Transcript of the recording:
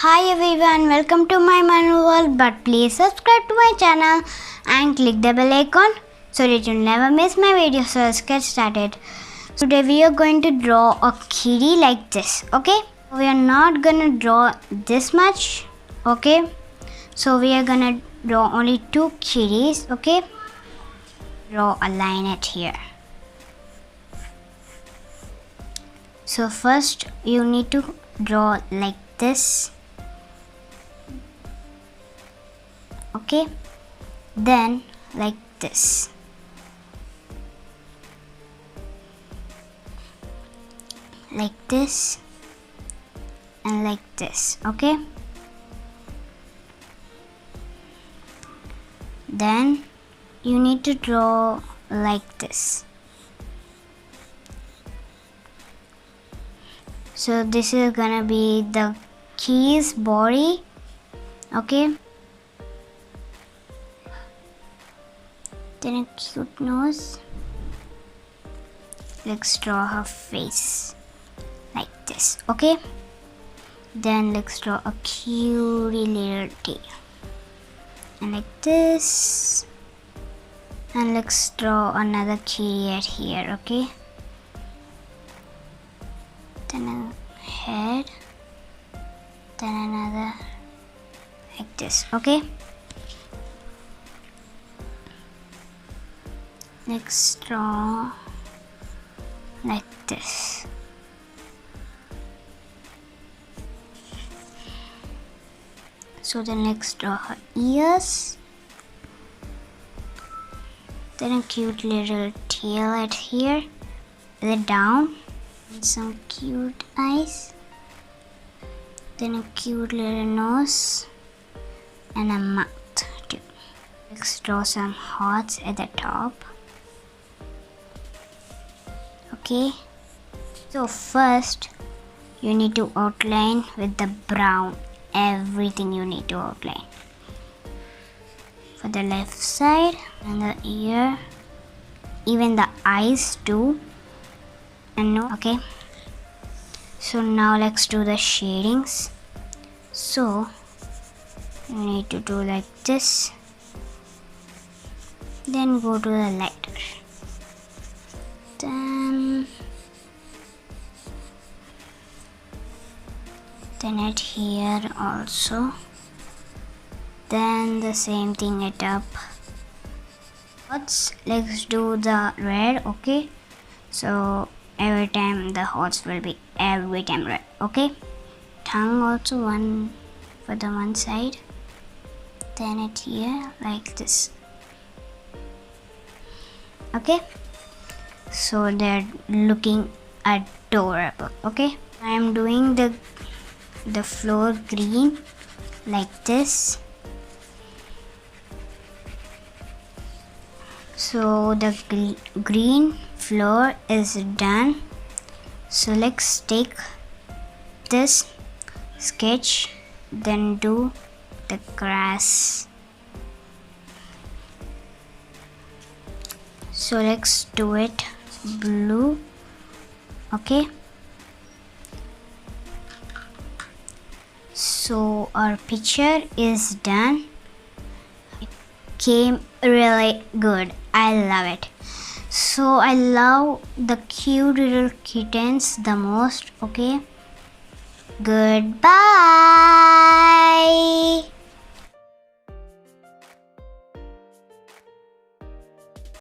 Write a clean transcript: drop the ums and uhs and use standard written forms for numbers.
Hi everyone, welcome to my manual. But please subscribe to my channel and click the bell icon so that you'll never miss my videos. So let's get started. Today we are going to draw a kitty like this. Okay, we are not gonna draw this much. Okay, so we are gonna draw only 2 kitties. Okay, draw a line at here. So first you need to draw like this. Okay, then like this. Like this and like this. Okay, then you need to draw like this. So this is gonna be the kitty's body. Okay, then a cute nose. Let's draw her face like this. Okay, then let's draw a cutie little tail and like this, and let's draw another kitty at here. Okay, then a head, then another like this. Okay, let's draw like this. So then let's draw her ears, then a cute little tail at here, then down, and some cute eyes, then a cute little nose and a mouth too. Let's draw some hearts at the top. Okay, so first you need to outline with the brown. Everything you need to outline for the left side and the ear, even the eyes too, and no. Okay, so now let's do the shadings. So you need to do like this, then go to the lighter, then at here also, then the same thing it up. Let's do the red. Okay, so every time the hearts will be every time red. Okay, tongue also one for the one side, then at here like this. Okay, so they're looking adorable. Okay, I am doing the floor green like this. So the green floor is done. So let's take this sketch, then do the grass. So let's do it blue. Okay, so our picture is done. It came really good. I love it. So I love the cute little kittens the most. Okay, goodbye.